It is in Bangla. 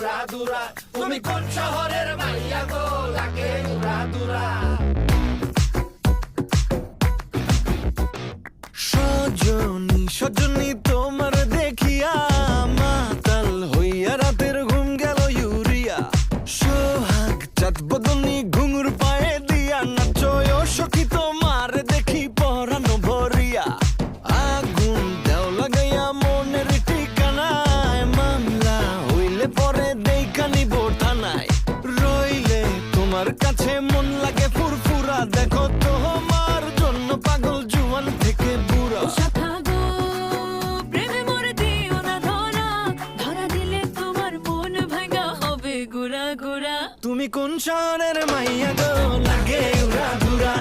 উড়া দুরা। তুমি কোন শহরের মাইয়া গো লাগে উড়া দুরা। সজনী সজনী তোমার দেখিয়া মাতাল হইয়া রাতের ঘুম গেল ইউরিয়া। সোহাগ চাঁদ বদনী ঘুঙুর পায়ে দিয়া নাচয় সখী তোমার দেখি পরানো ভরিয়া। আগুন দেও লাগাইয়া মনের ঠিকানায় মামলা হইলে পরে দেখা নিব থানায়। রইলে তোমার কাছে মন লাগে ফুরফুরা দেখো তোমার জন্য পাগল জুয়ান থেকে বুড়া। গুড়া গুড়া তুমি কোন শহরের মাইয়া গো লাগে উড়া দুরা।